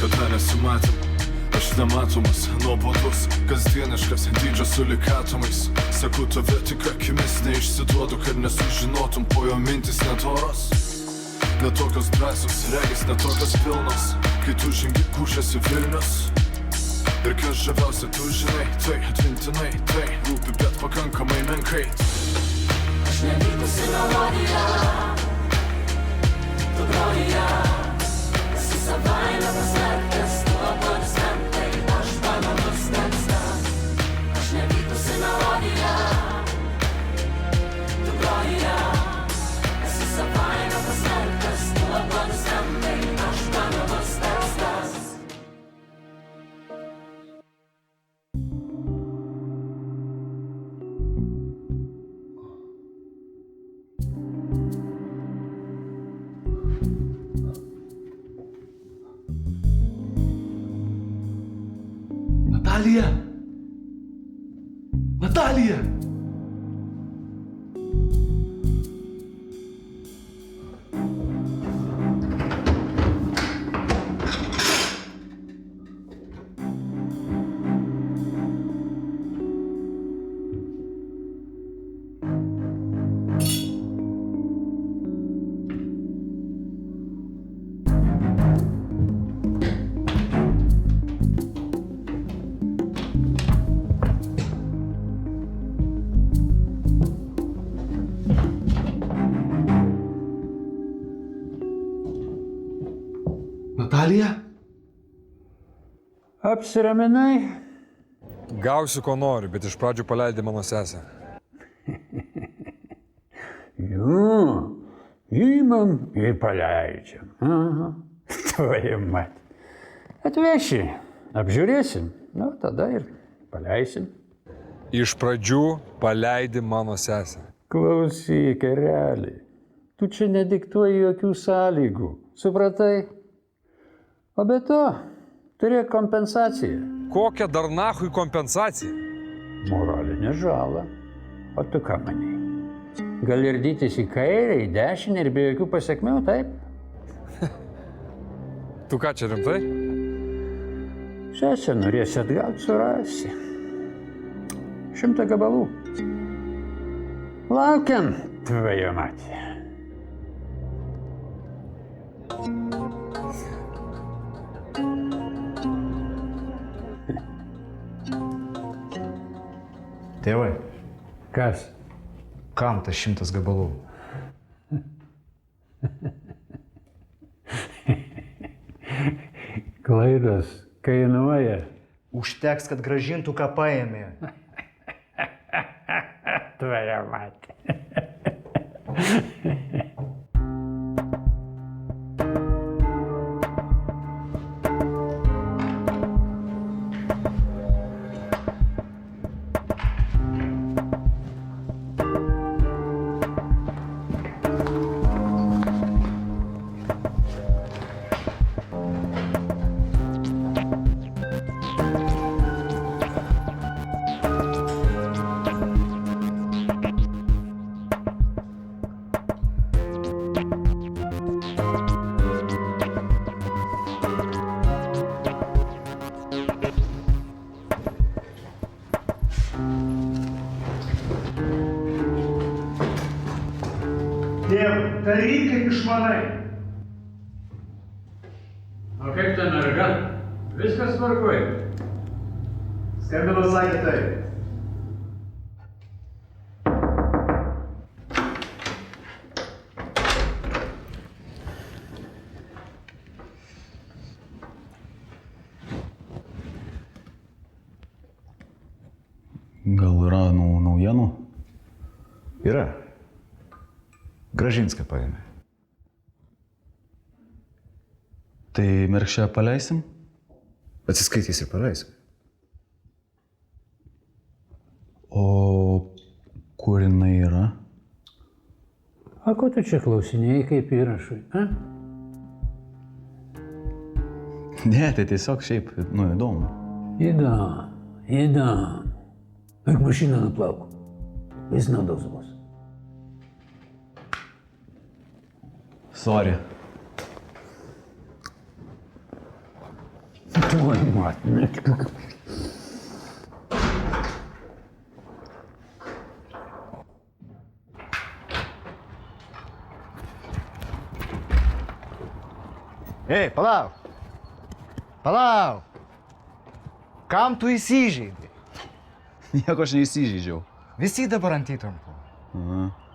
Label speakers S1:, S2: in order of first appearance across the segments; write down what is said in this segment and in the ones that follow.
S1: niekada nesimatėm. Aš nematomas, nuobodus, kasdieniškas, dydžio sulikatomais. Sakau tave tik akimis, neišsiduodu, kad nesužinotum, po jo mintis netoros. Netokios drąsios, regis netokios pilnos, kai tu žengi kūšėsi Vilnius. Ir kas žaviausia, tu žinai, tai atmintinai, tai rūpi, bet pakankamai menkai.
S2: Aš nevykusi melodija, tu groji, esi savaime pasmerktas, tu aplodismentai, aš banalus tekstas. Aš nevykusi melodija, tu groji, esi savaime pasmerktas, tu aplodismentai, aš banalus tekstas.
S3: Natalija! Natalija! Natalija?
S4: Apsiraminai?
S5: Gausiu, ko noriu, bet iš pradžių paleidai mano sesę.
S4: Jo, įmam ir paleidžiam. Aha, tvoje mat. Atveši, apžiūrėsim, nu tada ir paleisim.
S5: Iš pradžių paleidai mano sesę.
S4: Klausyk, ereli, tu čia nediktuoji jokių sąlygų, supratai? O be to, turėk kompensaciją.
S5: Kokią dar nachui kompensaciją?
S4: Moralinė žala. O tu ką manai? Gali irdytis į kairę, į dešinę ir be jokių pasiekmių, taip?
S5: Tu ką čia rimtai?
S4: Sesę norėsi atgauti, surasi. 100 gabalų. Laukiam, tvoje matė.
S6: Tėvai,
S4: Kas?
S6: kam tas 100 gabalų?
S4: Klaidos kainuoja.
S6: Užteks, kad grąžintų, ką paėmė.
S4: Tvoje matė.
S7: Tėv, daryk kaip išmanai.
S4: O kaip ta merga? Viskas tvarkoj.
S7: Skambino sakė taip.
S8: Gal yra naujienų?
S6: Yra. Gražinską paėmė.
S8: Tai Merkšę paleisim?
S6: Atsiskaitys ir paleisim.
S8: O kur jinai yra?
S4: O ko tu čia klausinėjai kaip įrašui, a?
S8: Ne, tai tiesiog šiaip, įdomu.
S4: Įdam. Eik mašiną nuplauk. Vis naudos bus.
S8: Sorry.
S4: motina.
S6: Ei, palauk. Palauk. Kam tu įsižeidai?
S8: Nieko aš neįsižeidžiau.
S6: Visi dabar ant įtampų.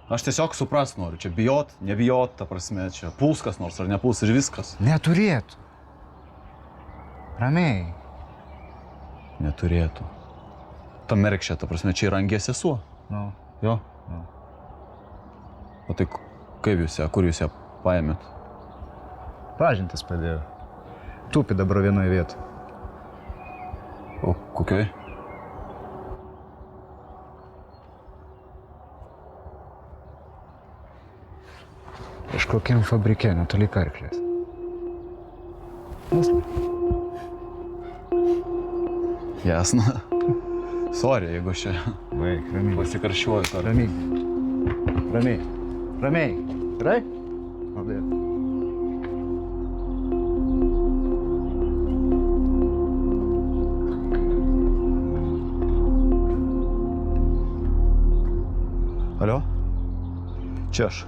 S8: Aš tiesiog suprast noriu, čia bijot, nebijot, ta prasme, čia puls kas nors ar nepuls ir viskas.
S6: Neturėtų. Ramiai.
S8: Neturėtų. Ta merkšė, ta prasme, čia yra Angės sesuo.
S6: Nu.
S8: Jo? O tai kaip jūs ją, kur jūs ją paėmėt?
S6: Pažintis padėjo. Tupi dabar vienoje vietoje.
S8: O kokioj?
S6: Kažkokiam fabrike, netoli Karklės.
S8: Jasna. Sorry, jeigu aš čia
S6: Vaik, ramiai.
S8: pasikarščiuoju kartą.
S6: Ramiai. Ramiai. Ramiai. Gerai? Maldės.
S8: Alio? Čia aš.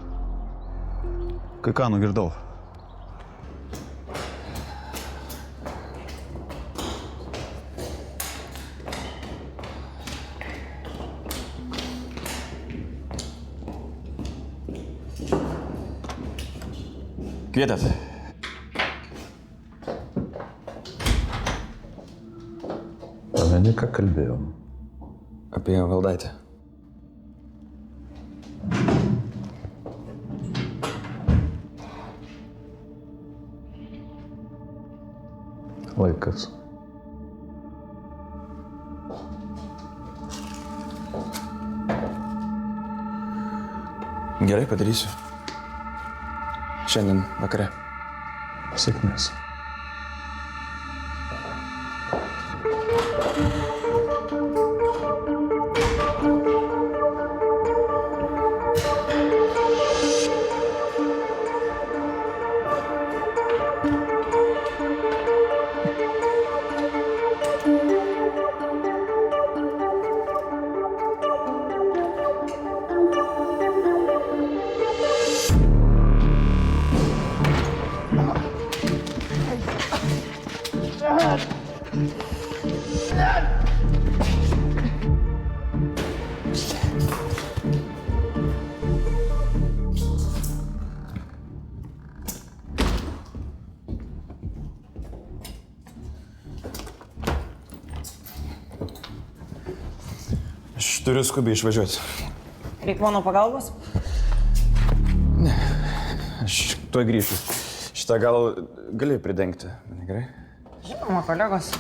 S8: Kai ką nugirdau. Kvietėt?
S3: Pameni, ką kalbėjom?
S9: Apie Valdaitę.
S3: Laikas.
S9: Gerai, padarysiu. Šiandien vakare.
S3: Sėkmės.
S9: Aš turiu skubiai išvažiuoti.
S10: Reikia mano pagalbos?
S9: Aš tuoj grįšiu. Šitą gal gali pridengti. Gerai?
S10: Žinoma, kolegos.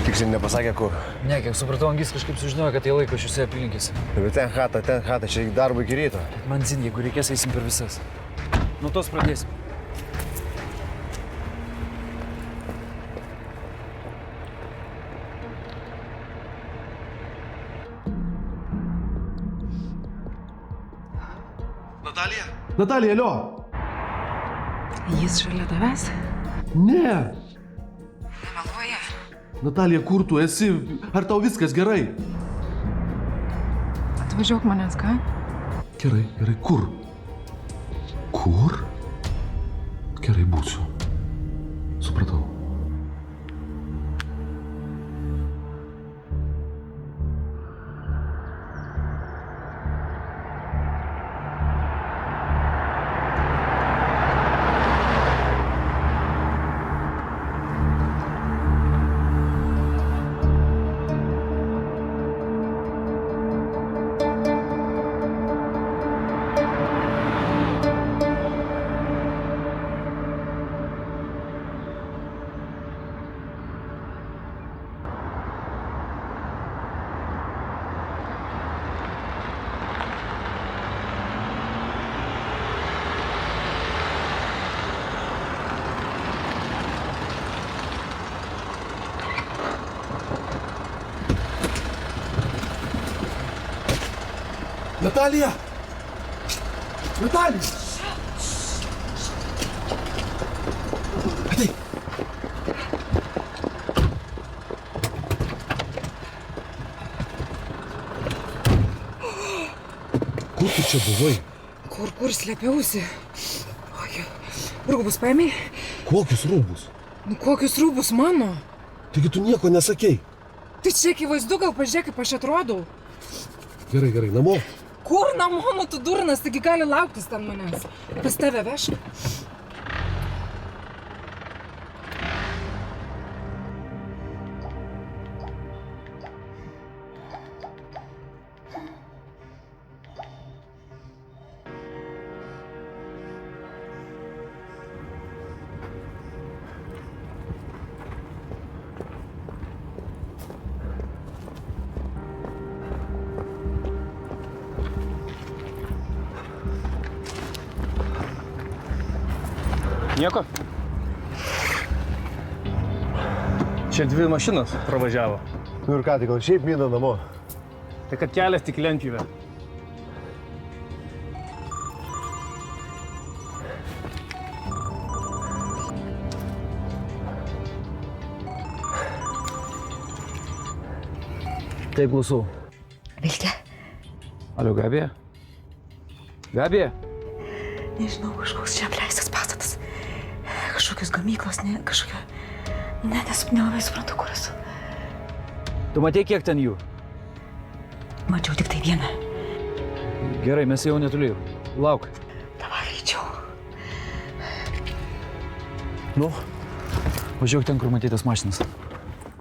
S11: Tiksliai nepasakė, kur.
S12: Ne, kiek supratau, Angis kažkaip sužinojo, kad jie laiko šiuose apylinkėse.
S11: Bet ten chata, čia darbo iki ryto.
S12: Man zin, jeigu reikės, eisim per visas. Nuo tos pradėsim.
S11: Natalija?
S7: Natalija, alio.
S10: Jis šalia tavęs?
S7: Ne.
S10: Nemeluoja.
S7: Natalija, kur tu esi? Ar tau viskas gerai?
S10: Atvažiuok manęs, ką?
S7: Gerai, kur? Kur? Gerai būsiu. Supratau.
S11: Natalija! Natalija! Ateik! Kur tu čia buvai?
S10: Kur slėpiausi? Oi, rūbus paėmė?
S11: Kokius rūbus?
S10: Nu kokius rūbus mano?
S11: Taigi tu nieko nesakei.
S10: Tai čia akivaizdu, gal pažiūrėk, kaip aš atrodau.
S11: Gerai, namo.
S10: Kur namo, nu tu durnas, taigi gali lauktis ten manęs. Pas tave veš.
S12: Nieko? Čia 2 mašinos pravažiavo.
S11: Nu ir ką, tai gal šiaip mina namo?
S12: Tai kad kelias tik lentpjūvė. Taip, klausau.
S10: Vilke?
S12: Alio, Gabija? Gabija?
S10: Nežinau, kažkoks čia apleistas pastatas. Kažkokios gamyklos, ne, kažkokia... Nelabai suprantu, kur esu.
S12: Tu matei, kiek ten jų?
S10: Mačiau tik tai vieną.
S12: Gerai, mes jau netoli. Lauk.
S10: Davai, greičiau.
S12: Nu, važiuok ten, kur matei tas mašinas.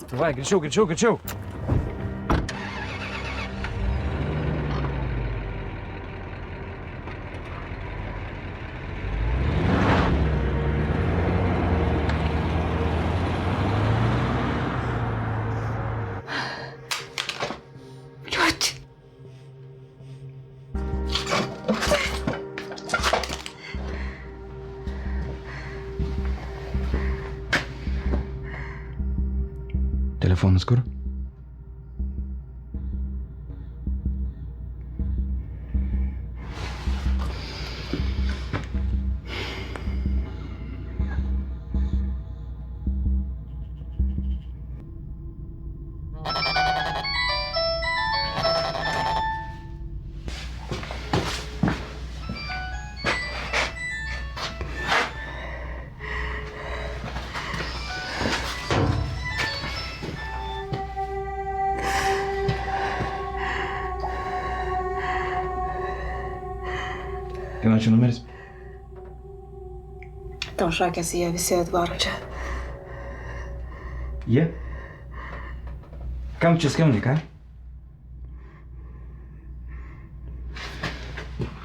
S12: Davai, greičiau. Telefonas kur?
S9: Kieno čia numeris?
S10: Tau šakės, jie visi atvaro čia.
S9: Jie? Kam čia skambini, ką?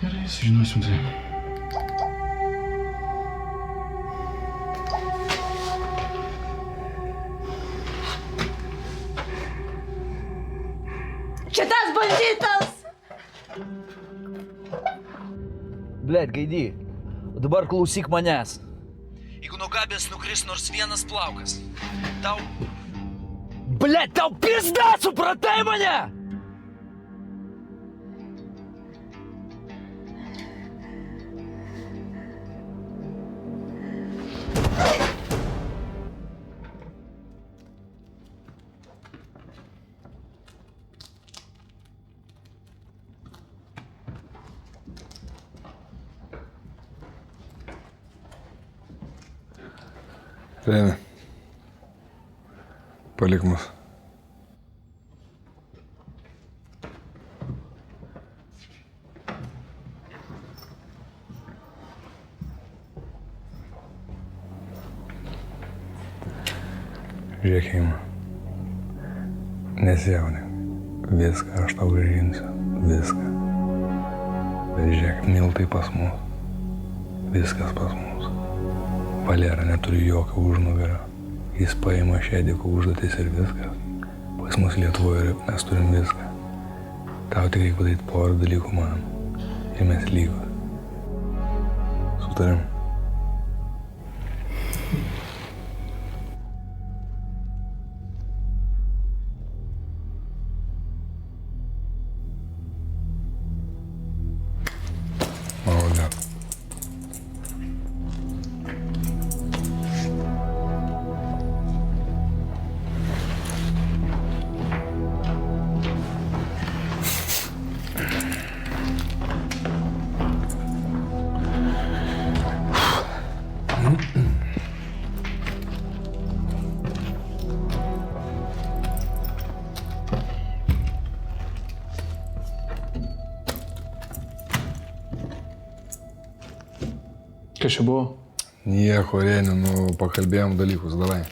S9: Gerai, sužinosim tai.
S10: Čia tas banditas!
S12: Blet, Gaidy, o dabar klausyk manęs. Jeigu nuo Gabės nukris nors vienas plaukas, tau... Blet, tau pizda, supratai mane?
S5: Reina, palik mus. Žiūrėk, Heima, nesijaudink, viską aš tau grąžinsiu, viską. Bet žiūrėk, miltai pas mus, viskas pas mus. Valera neturi jokio užnugario. Jis paima šėdiko užduotis ir viskas. Pas mus Lietuvoje mes turim viską. Tau tik reikia padaryti porą dalykų man. Ir mes lygos. Sutarim.
S7: Kas čia buvo?
S5: Nieko, Reni, nu, pakalbėjom dalykus, davai.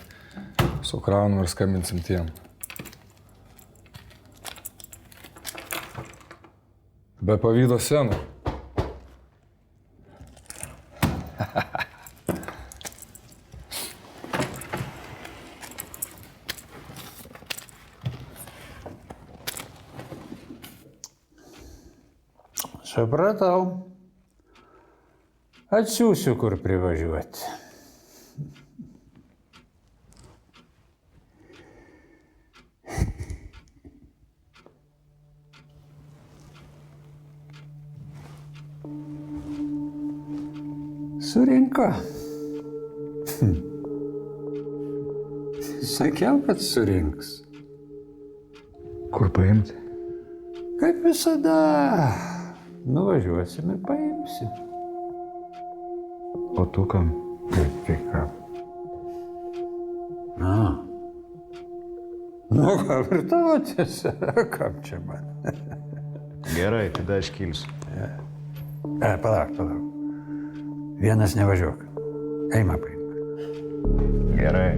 S5: Sukraunam ir skambinsim tiem. Be pavydo senų.
S4: Supratau. Atsiųsiu, kur privažiuoti. Surinko. Sakiau, kad surinks.
S6: Kur paimti?
S4: Kaip visada. Nuvažiuosim ir paimsim.
S6: O tu kam?
S4: Tai ką? Nu, ką ir tavo tiesa, kam čia man?
S6: Gerai, tada aš kilsiu.
S4: Palauk. Vienas nevažiuok. Eimą paimk.
S6: Gerai.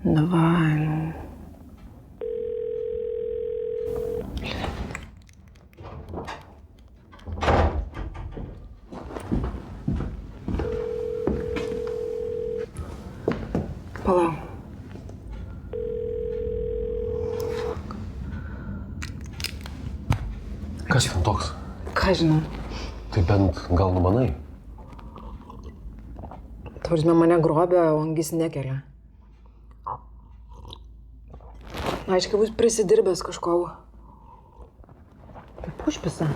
S10: Давай, ну. Palauk.
S11: Kas ten toks?
S10: Ką žinau?
S11: Tai bent gal numanai?
S10: Tvarsime, mane grobė, o angis nekelia. Aiškiai, bus prisidirbęs kažko. Kaip užpisa.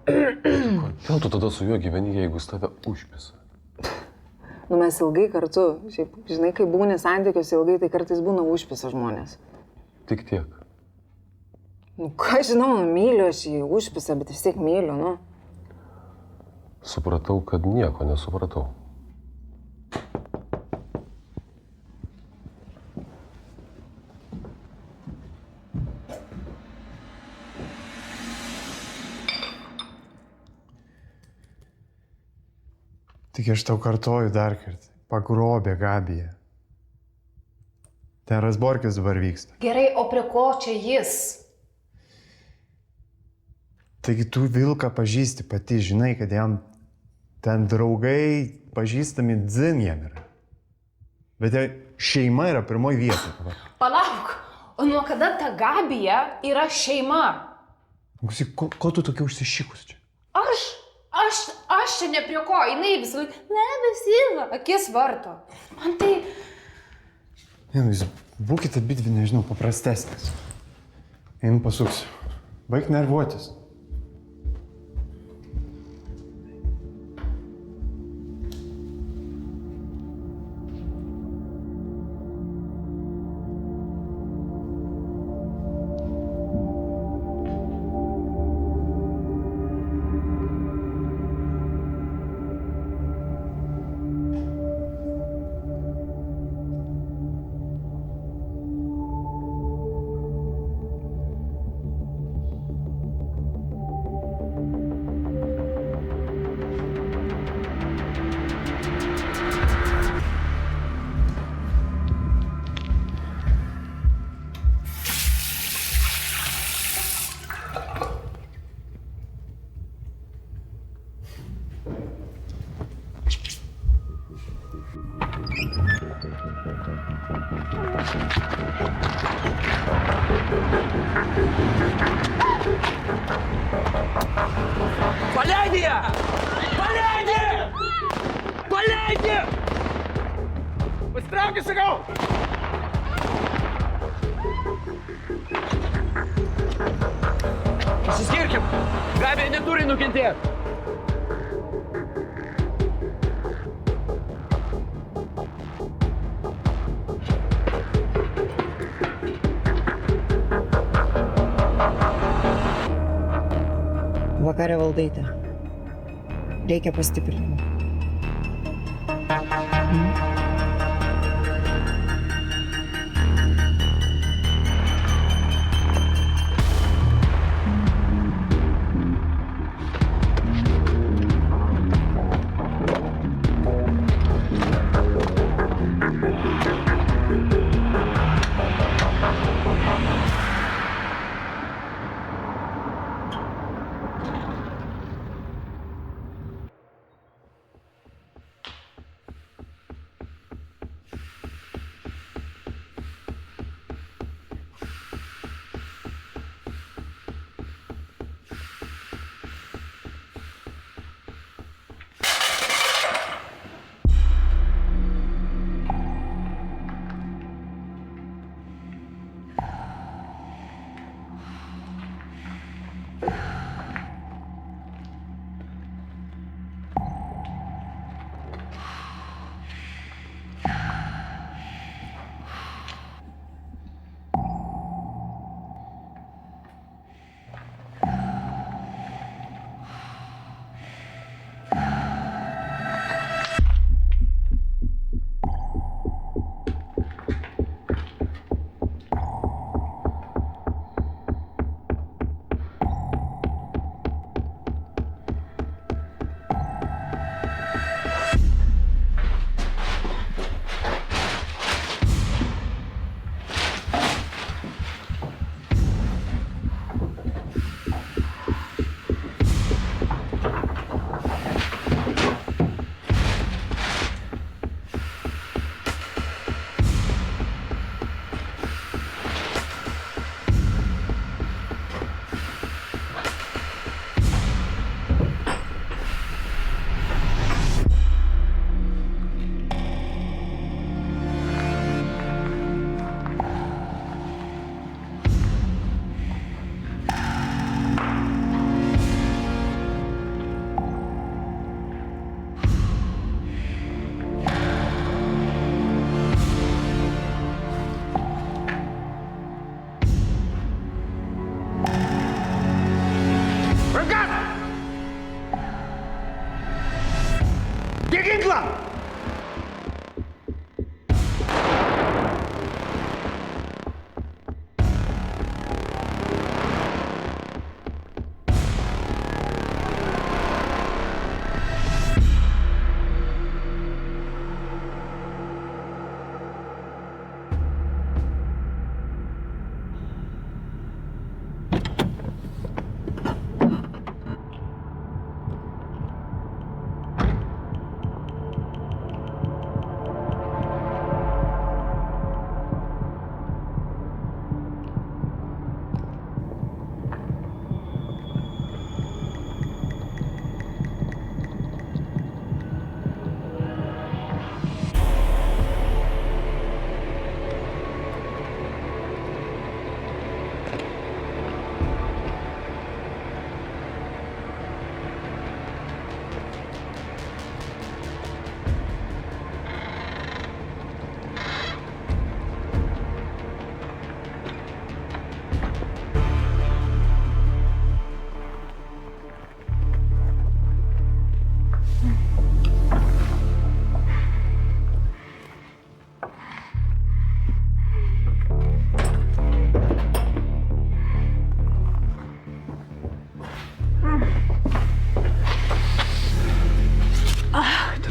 S11: Kodėl tu tada su juo gyveni, jeigu jis tave užpisa?
S10: Nu, mes ilgai kartu. Šiaip, žinai, kai būni santykiuose ilgai, tai kartais būna užpisa žmonės.
S11: Tik tiek.
S10: Nu, ką žinau, myliu aš jį užpisa, bet vis tiek myliu, nu.
S11: Supratau, kad nieko nesupratau.
S1: Tik aš tau kartoju dar kartą. Pagrobė Gabiją. Ten Razborkis dabar vyksta.
S10: Gerai, o prie ko čia jis?
S1: Taigi tu Vilką pažįsti pati, žinai, kad jam ten draugai pažįstami dzin jam yra. Bet šeima yra pirmoji vieta.
S10: Palauk, o nuo kada ta Gabija yra šeima?
S1: Ko tu tokia užsišikus čia?
S10: Aš čia ne prie ko, jinai visą laiką, nebesila, akis varto. Man tai...
S1: Jūs būkite abidvi, nežinau, paprastesnis. Einu pasuksiu. Baik nervuotis.
S12: Pasitraukit, sakau! Pasiskirkim! Gabija neturi nukentėti!
S10: vakarė valdaitė. Reikia pastiprinimo.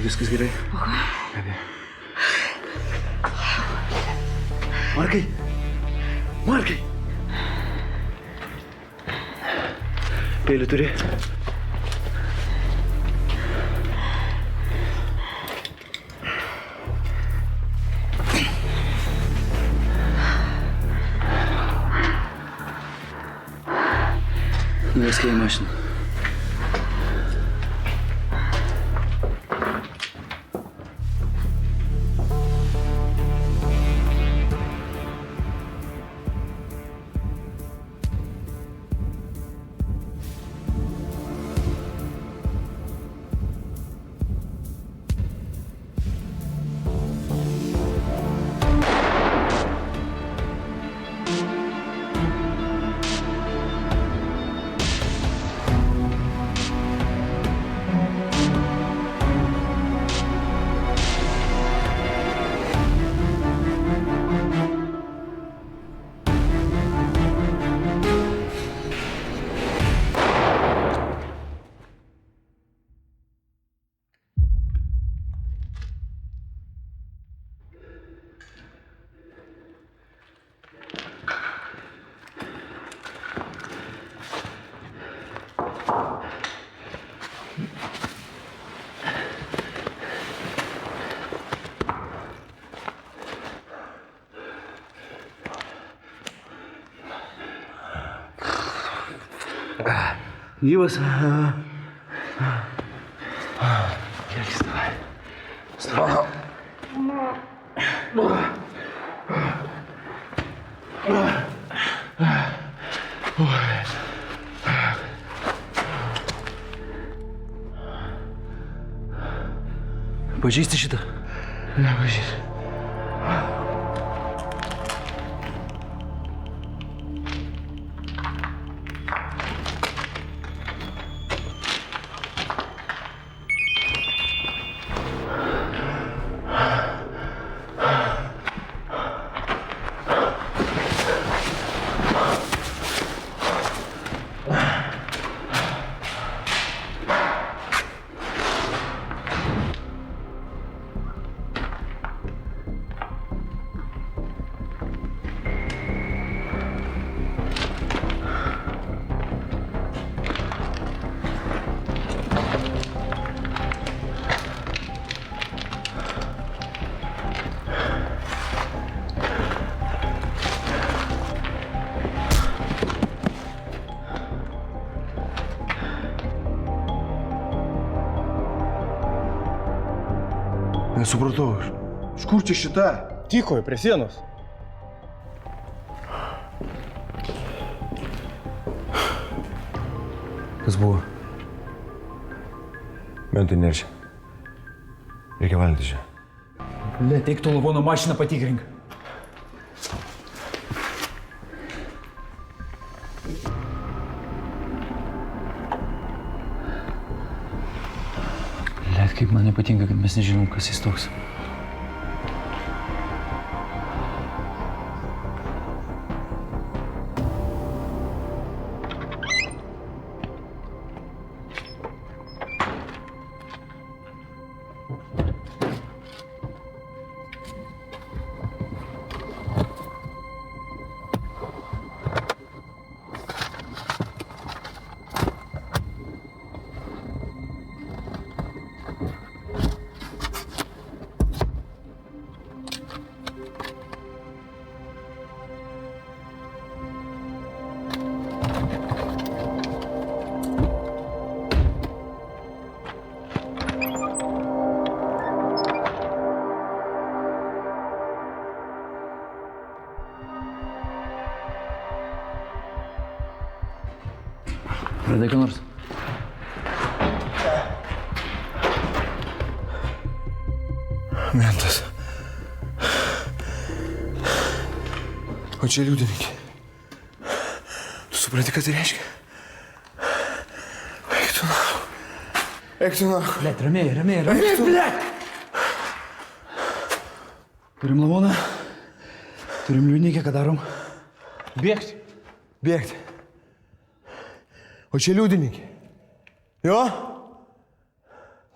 S12: Viskas gerai. Markai! Markai! Peilį turi? Nuvesk į mašiną. Gyvas. Kelkis, davai. Stok. Pažįsti šitą? Nepažįsti.
S7: Nesupratau aš. Iš kur čia šita?
S9: Tykoju prie sienos.
S7: Kas buvo?
S6: Mentai nerčia. Reikia valinti čia.
S12: Blet, eik tu lavono mašiną patikrink. Blet, kaip man nepatinka, kad mes nežinom, kas jis toks. Radai ką nors?
S7: Mentas. O čia liudininkė. Tu supranti, ką tai reiškia? Eik tu nahu. Eik tu nahu.
S12: Blet, ramiai, blet! Turim lavoną, turim liudininkę, ką darom?
S7: Bėgti. Bėgti. O čia liudininkė. Jo?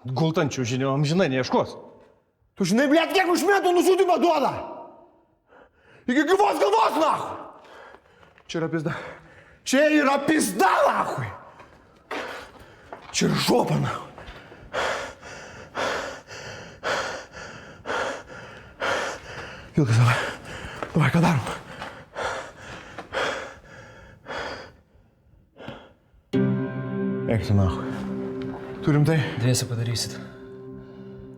S9: Gultančių žinių amžinai neieškos.
S7: Tu žinai, blėt, kiek už metų nužudymą duoda? Iki gyvos galvos, nahu. Čia yra pizda. Čia yra pizda, nahu. Čia yra žopa, nahu. Vilkas, davai. Davai, ką darom? Eik tu nahu. Turim tai?
S12: Dviese padarysit.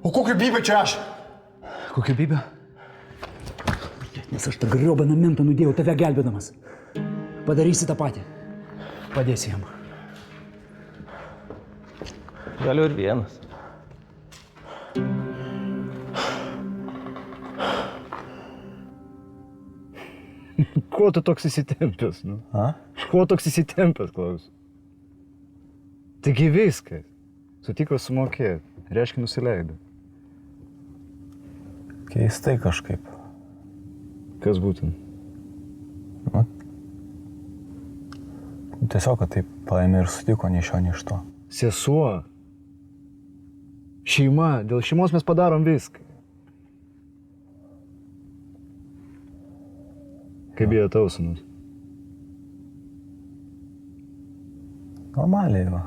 S7: O kokią bybę čia aš?
S12: Kokią bybę? Nes aš tą griobaną mentą nudėjau tave gelbėdamas. Padarysi tą patį. Padėsi jam.
S9: Galiu ir vienas.
S6: Ko tu toks įsitempęs, nu? A? Ko toks įsitempęs, klausiu? Taigi viskas. Sutiko sumokėti. Reiškia, nusileido.
S9: Keistai kažkaip.
S6: Kas būtent?
S9: Nu, tiesiog, kad taip paėmė ir sutiko nei šio, nei iš to.
S6: Sesuo. Šeima. Dėl šeimos mes padarom viską. Kaip bijo tavo sūnus?
S9: Normaliai, va.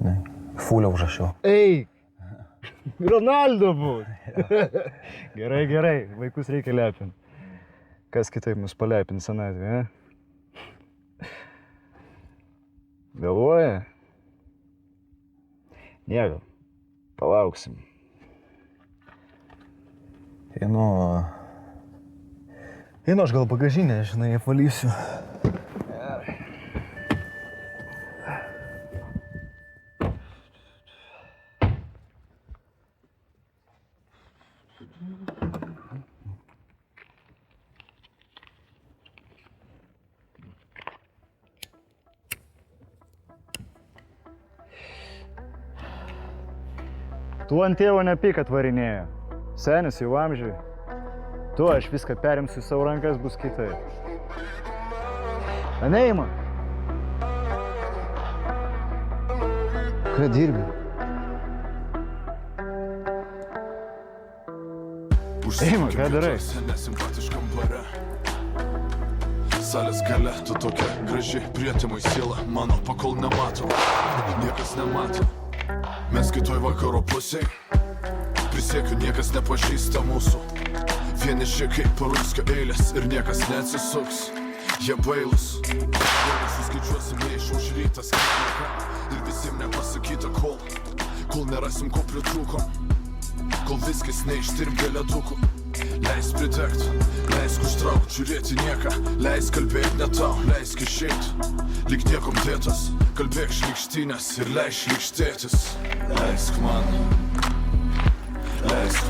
S9: Žinai, fulę užrašiau.
S6: Eik! Ronaldo būt! Gerai, vaikus reikia lepinti. Kas kitaip mus palepins senatvė, ne? Vėluoja? Nieko. Palauksim.
S9: Einu, aš gal bagažinę, žinai, apvalysiu.
S6: Tu ant tėvo nepyk atvarinėjo. Senis jau amžiui. Tu, aš viską perimsiu į savo rankas, bus kitaip. Aneima. Ką dirbi? Eima, ką darai?
S1: Nesimpatiškam bare. Salės gale, tu tokia graži, prietimui siela mano, pakol nemato. Niekas nemato. Mes kitoj vakaro pusėj. Prisiekiu, niekas nepažįsta mūsų. Vieniši kaip paruskio eilės ir niekas neatsisuks. Jie bailus. Jeigu suskaičiuosim neišauš rytas kiekvieną ir visiems nepasakyta kol nerasim ko pritrūkom. Kol viskas neištirpdė ledukų. Leis pridegt, leisk užtraukt, žiūrėti nieką. Leisk kalbėt ne tau, leisk išeit. Lyg niekom dėtas, kalbėk šlykštynės ir leisk šlykštėtis. Leisk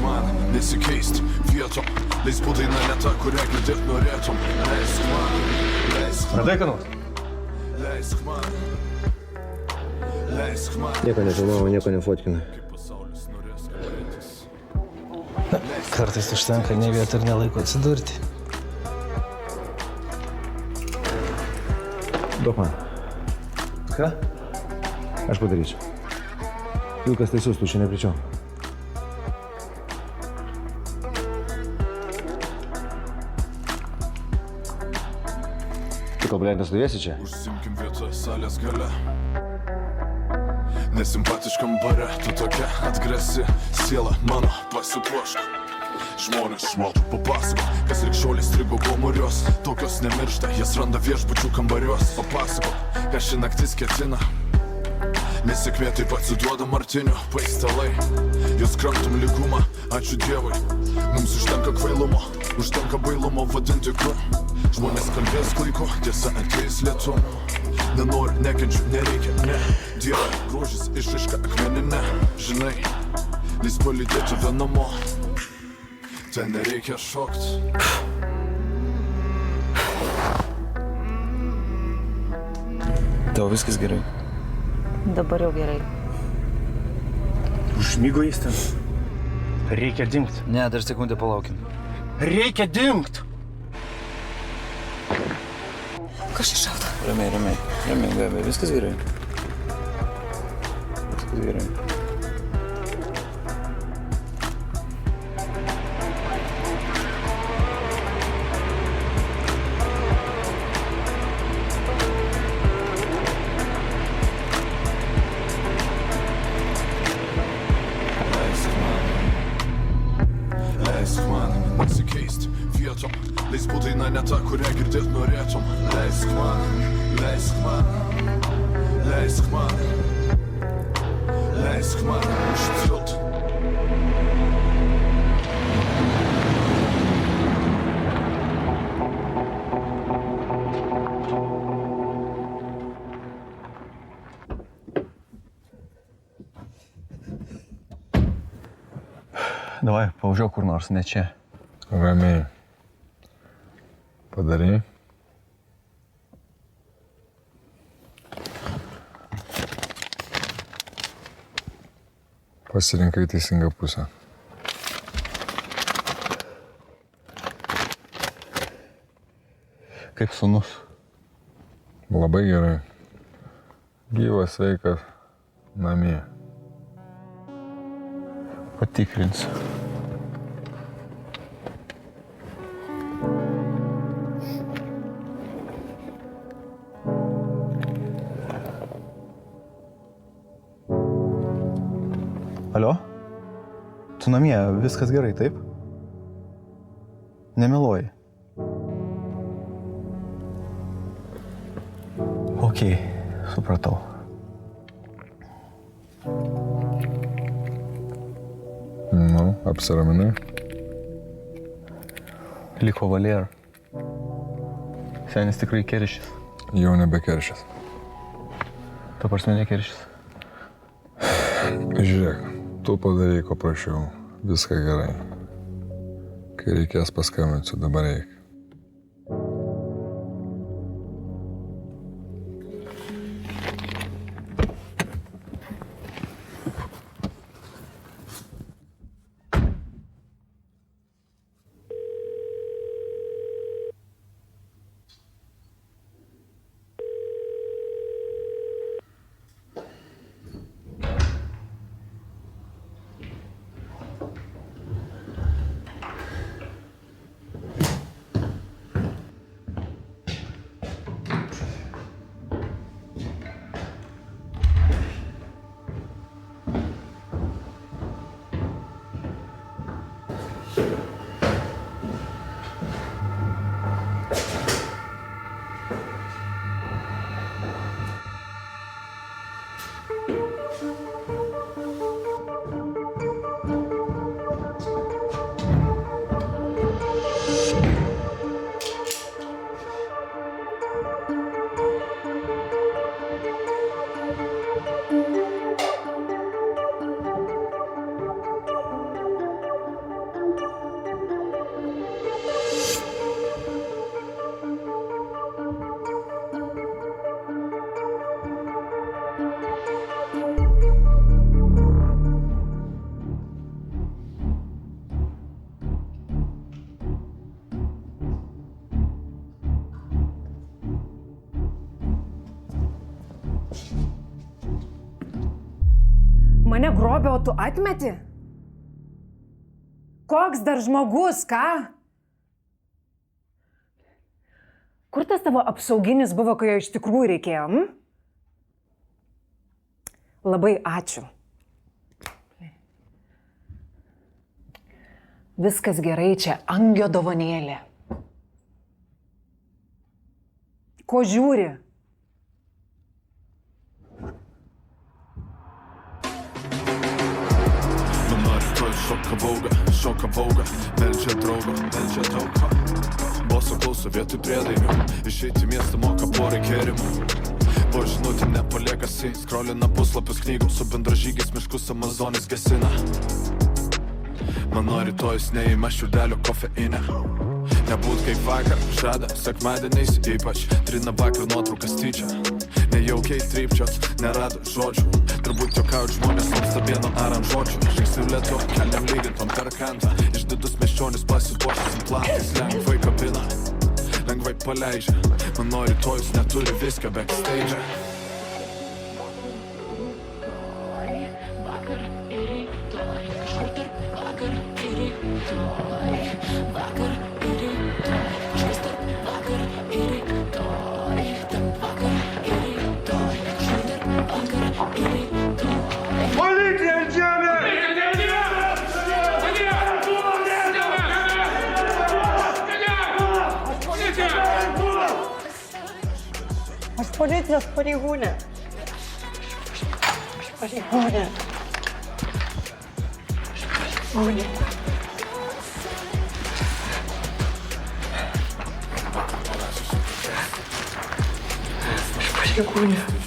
S1: man nesikeist vietom. Leis būdai ne ta, kurią girdėt norėtum. Leisk man
S9: Radai ką nors?
S1: Leisk man
S9: Nieko nefilmavo, nieko nefotkina.
S3: Kartais užtenka ne vietą ir nelaiko atsidurti.
S6: Duok man.
S9: Ką?
S6: Aš padarysiu. Vilkas teisus, tu čia nepričiom. Tu kol, blėt, nesudėsi čia?
S1: Užsimkim vietą salės gale. Nesimpatiškam bare, tu tokia atgrasi. Siela mano, pasipuošk. Žmonės šmaltų papasako, kas likščiolės strigo gomurios. Tokios nemiršta, jas randa viešbučių kambarios. Papasako, ką ši naktis ketina. Nesėkmė taip atsiduoda martinio paistalai. Jos kramtum lygumą, ačiū Dievui. Mums užtenka kvailumo, užtenka bailumo vadinti tikru. Žmonės kalbės klaiko, tiesa ateis lietumu. Nenoriu, nekenčiu, nereikia, ne. Dieve, grožis išraiška akmeninė. Žinai, leis palydėti vienamo. Ten nereikia šokt.
S9: Tau viskas gerai.
S10: Dabar jau gerai.
S6: Užmygo jis ten. Reikia dingt.
S12: Ne, dar sekundę palaukim.
S6: Reikia dingt!
S10: Kas čia šalta?
S9: Ramiai, Gabė, viskas gerai. Viskas gerai.
S1: Leisk man nesikeist vietom. Leis būdai ne ta, kurią girdėt norėtum. Leisk man užtilt.
S9: Davai, pavažiuok kur nors, ne čia.
S5: Ramiai. Padarai. Pasirinkai teisingą pusę.
S9: Kaip sūnus?
S5: Labai gerai. Gyvas, sveikas, namie.
S9: Patikrinsiu. Alio? Tu namie, viskas gerai, taip? Nemeluoji. Ok, supratau.
S5: Nu, apsiraminai.
S11: Liko Valera. Senis tikrai keršys.
S5: Jau nebekeršys.
S11: Ta prasme nekeršys.
S5: Žiūrėk, tu padarai, ko prašiau. Viską gerai. Kai reikės paskambinsiu, dabar reikia.
S10: Mane grobė, o tu atmeti? Koks dar žmogus, ką? Kur tas tavo apsauginis buvo, kai jo iš tikrųjų reikėjo? Labai ačiū. Viskas gerai, čia angio dovanėlė. Ko žiūri?
S1: Šoka bauga, meldžia draugą, meldžia daugą. Boso klauso vietoj priedainių, išeiti miestą moka poreikį gėrimų. Po žinutė nepalieka skrolina puslapius knygų, su bendražygiais miškus Amazonės gesina. Mano rytojus neįma šiurdelio kofeinę. Nebūt kaip vakar, žada, sekmadieniais ypač trina vakar nuotraukas tyčia. Nejaukiai trypčiot, nerado žodžių. Turbūt jokaut žmonės nuostabieno aranžuočių. Žingsnių lėtu, keliam lygintom per kantą. Išdidus miesčionis pasipuošęs implantais. Lengvai kabina, lengvai paleidžia. Mano rytojus neturi viską backstage.
S10: Aš policijos pareigūnė. Pareigūnė. Pareigūnė.